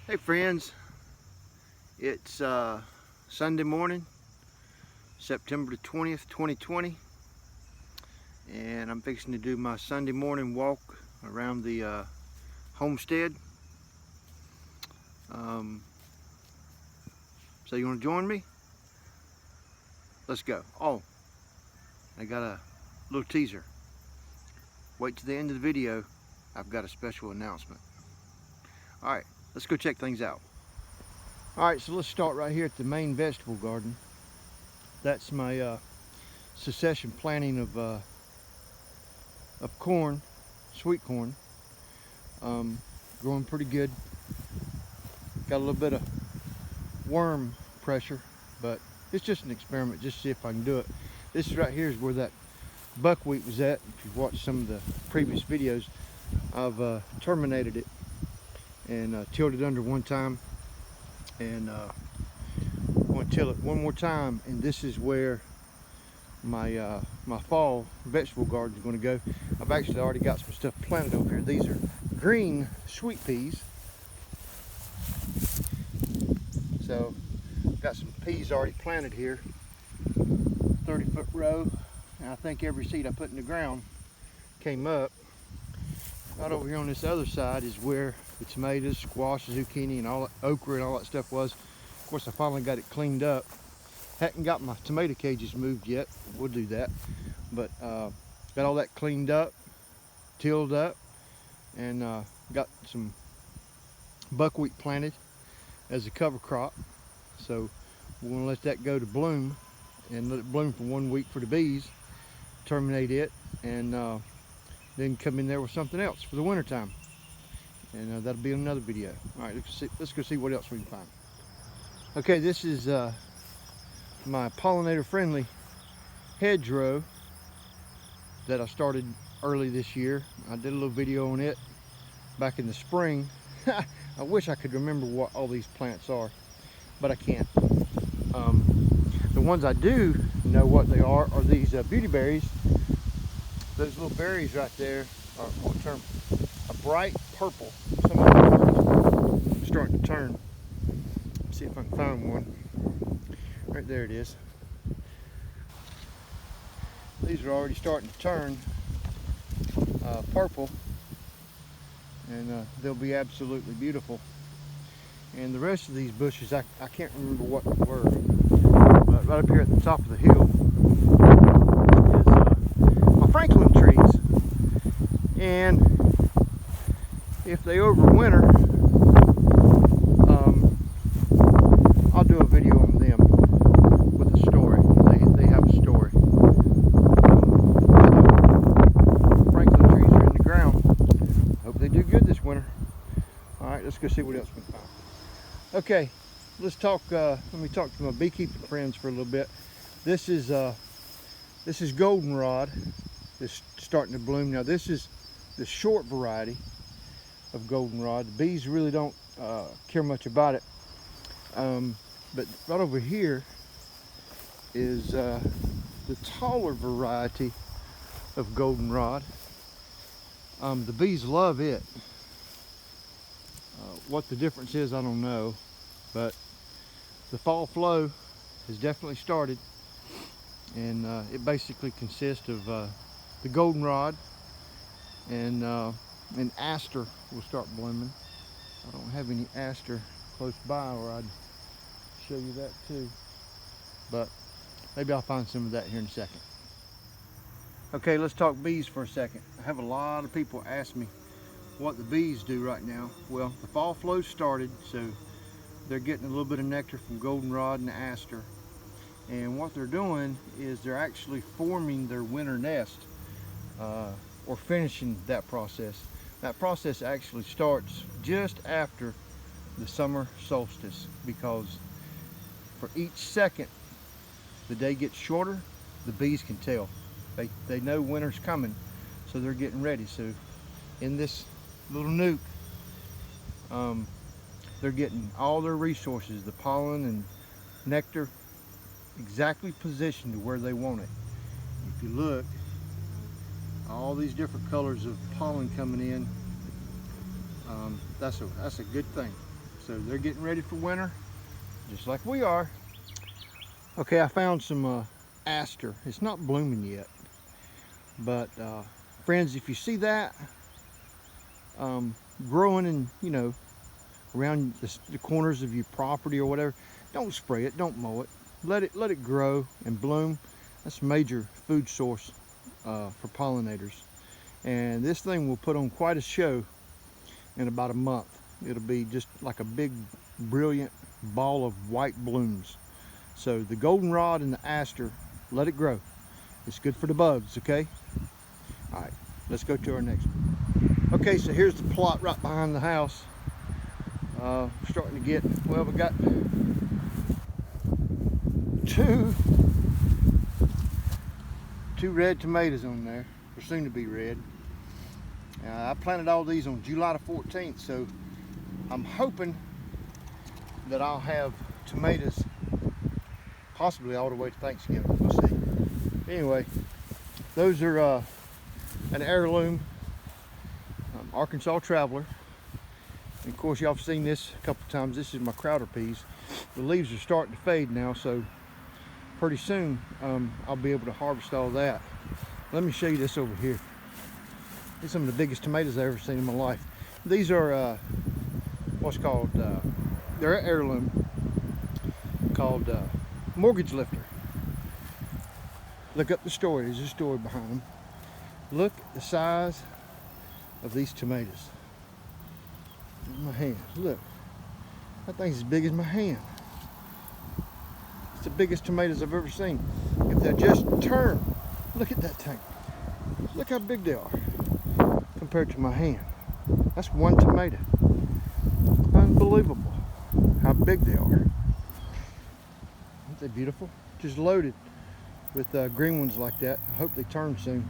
Hey friends, it's Sunday morning, September the 20th, 2020, and I'm fixing to do my Sunday morning walk around the homestead. So you want to join me? Let's go. Oh, I got a little teaser. Wait to the end of the video. I've got a special announcement. All right, let's go check things out. All right, so let's start right here at the main vegetable garden. That's my succession planting of corn, sweet corn. Growing pretty good. Got a little bit of worm pressure, but it's just an experiment, just to see if I can do it. This is right here is where that buckwheat was at. If you've watched some of the previous videos, I've terminated it and tilled it under one time, and I'm going to till it one more time, and this is where my my fall vegetable garden is going to go. I've actually already got some stuff planted over here. These are green sweet peas. So got some peas already planted here, 30-foot row, and I think every seed I put in the ground came up. Right over here on this other side is where the tomatoes, squash, zucchini, and all that okra and all that stuff was. Of course, I finally got it cleaned up. Hadn't got my tomato cages moved yet. We'll do that. But got all that cleaned up, tilled up, and got some buckwheat planted as a cover crop. So we're going to let that go to bloom and let it bloom for 1 week for the bees, terminate it, and then come in there with something else for the winter time. And that'll be another video. All right, let's go see what else we can find. Okay, this is my pollinator friendly hedgerow that I started early this year. I did a little video on it back in the spring. I wish I could remember what all these plants are, but I can't. The ones I do know what they are these beauty berries. Those little berries right there are what term a bright purple. Some of them are starting to turn. Let's see if I can find one. Right there it is. These are already starting to turn purple, and they'll be absolutely beautiful. And the rest of these bushes, I can't remember what they were, but right up here at the top of the hill is my Franklin trees. And if they overwinter, I'll do a video on them with a story. They have a story. Franklin trees are in the ground. Hope they do good this winter. All right, let's go see what else we can find. Okay, let's talk. Let me talk to my beekeeping friends for a little bit. This is goldenrod. It's starting to bloom now. This is the short variety of goldenrod. The bees really don't care much about it. But right over here is the taller variety of goldenrod. The bees love it. What the difference is, I don't know, but the fall flow has definitely started, and it basically consists of the goldenrod, and aster will start blooming. I don't have any aster close by, or I'd show you that too, but maybe I'll find some of that here in a second. Okay, let's talk bees for a second. I have a lot of people ask me what the bees do right now. Well, the fall flow started, so they're getting a little bit of nectar from goldenrod and aster, and what they're doing is they're actually forming their winter nest, or finishing that process. That process actually starts just after the summer solstice, because for each second the day gets shorter, the bees can tell. They know winter's coming, so they're getting ready. So in this little nuke, they're getting all their resources, the pollen and nectar, exactly positioned to where they want it. If you look, all these different colors of pollen coming in, that's a good thing. So they're getting ready for winter, just like we are. Okay, I found some aster. It's not blooming yet, but friends, if you see that growing in, you know, around the corners of your property or whatever, don't spray it, don't mow it. Let it grow and bloom. That's a major food source for pollinators. And this thing will put on quite a show in about a month. It'll be just like a big, brilliant ball of white blooms. So the goldenrod and the aster, let it grow. It's good for the bugs, okay? All right, let's go to our next one. Okay, so here's the plot right behind the house. Starting to get, well, we got two red tomatoes on there, or soon to be red. I planted all these on July the 14th, so I'm hoping that I'll have tomatoes possibly all the way to Thanksgiving. We'll see. Anyway, those are an heirloom Arkansas Traveler. And of course, y'all have seen this a couple times. This is my crowder peas. The leaves are starting to fade now, so pretty soon I'll be able to harvest all that. Let me show you this over here. These are some of the biggest tomatoes I've ever seen in my life. These are what's called, they're an heirloom called mortgage lifter. Look up the story. There's a story behind them. Look at the size of these tomatoes. In my hand. Look. That thing's as big as my hand. It's the biggest tomatoes I've ever seen. If they just turn, look at that thing. Look how big they are compared to my hand. That's one tomato. Unbelievable how big they are. Aren't they beautiful? Just loaded with green ones like that. I hope they turn soon.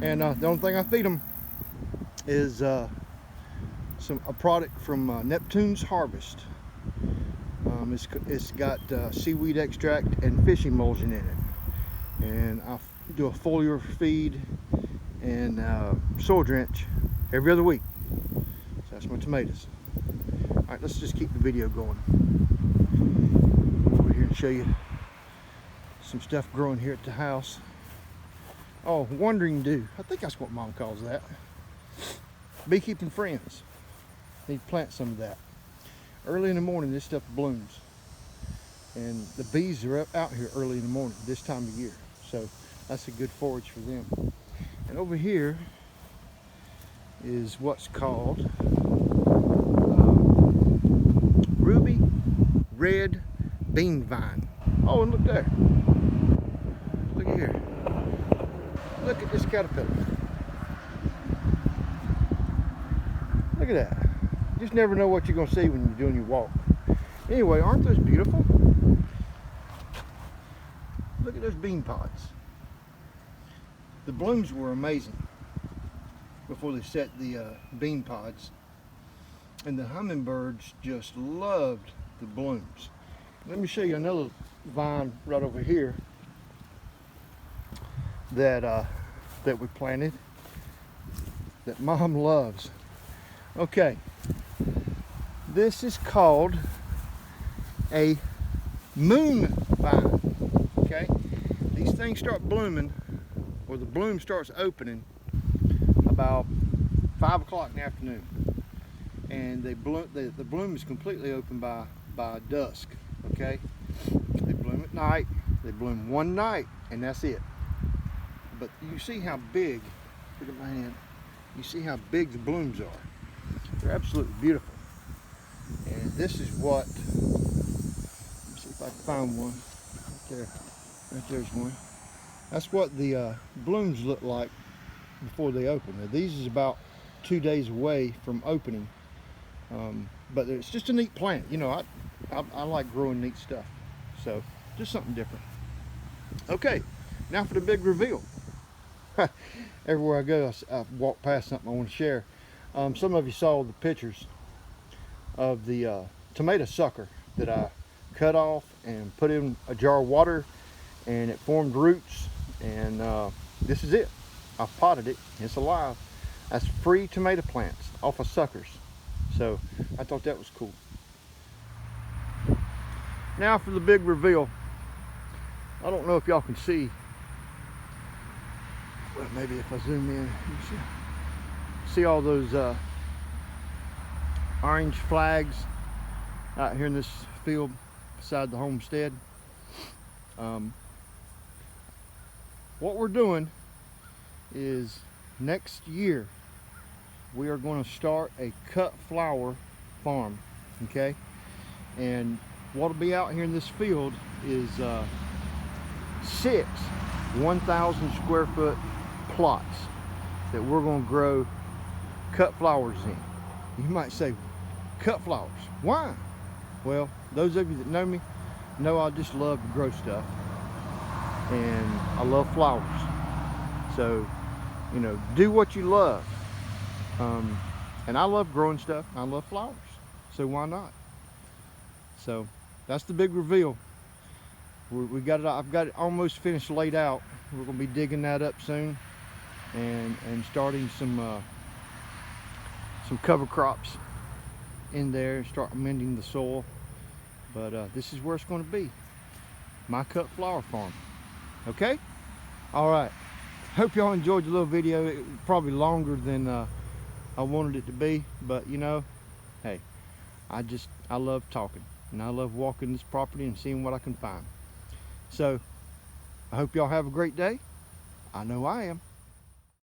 And the only thing I feed them is a product from Neptune's Harvest. It's got seaweed extract and fish emulsion in it. And I do a foliar feed and soil drench every other week. So that's my tomatoes. All right, let's just keep the video going. Over here and show you some stuff growing here at the house. Oh, wandering dew. I think that's what Mom calls that. Beekeeping friends. Need to plant some of that. Early in the morning, this stuff blooms. And the bees are out here early in the morning, this time of year. So that's a good forage for them. And over here is what's called ruby red bean vine. Oh, and look there. Look here. Look at this caterpillar. Look at that. You just never know what you're going to see when you're doing your walk. Anyway, aren't those beautiful? Look at those bean pods. The blooms were amazing before they set the bean pods. And the hummingbirds just loved the blooms. Let me show you another vine right over here that we planted that Mom loves. Okay, this is called a moon vine. Okay, these things start blooming, or the bloom starts opening about 5 o'clock in the afternoon, and they bloom. The bloom is completely open by dusk. Okay, they bloom at night. They bloom one night, and that's it. But you see how big. Look at my hand. You see how big the blooms are. They're absolutely beautiful. And this is what, let me see if I can find one. Right there. Right there's one. That's what the blooms look like before they open. Now, these is about 2 days away from opening. But it's just a neat plant. You know, I like growing neat stuff. So, just something different. Okay, now for the big reveal. Everywhere I go, I walk past something I want to share. Some of you saw the pictures of the tomato sucker that I cut off and put in a jar of water, and it formed roots, and this is it. I've potted it. It's alive. That's free tomato plants off of suckers. So I thought that was cool. Now for the big reveal. I don't know if y'all can see. Well, maybe if I zoom in, you see all those orange flags out here in this field beside the homestead. What we're doing is next year we are going to start a cut flower farm, okay? And what'll be out here in this field is 6 1,000 square foot plots that we're going to grow cut flowers in. You might say, cut flowers, why? Well, those of you that know me know I just love to grow stuff, and I love flowers. So, you know, do what you love. And I love growing stuff. I love flowers. So why not? So that's the big reveal. We got it. I've got it almost finished laid out. We're going to be digging that up soon, and starting some cover crops in there. Start amending the soil. But this is where it's going to be. My cut flower farm. Okay? All right. Hope y'all enjoyed the little video. It was probably longer than I wanted it to be, but you know, hey, I love talking, and I love walking this property and seeing what I can find. So I hope y'all have a great day. I know I am.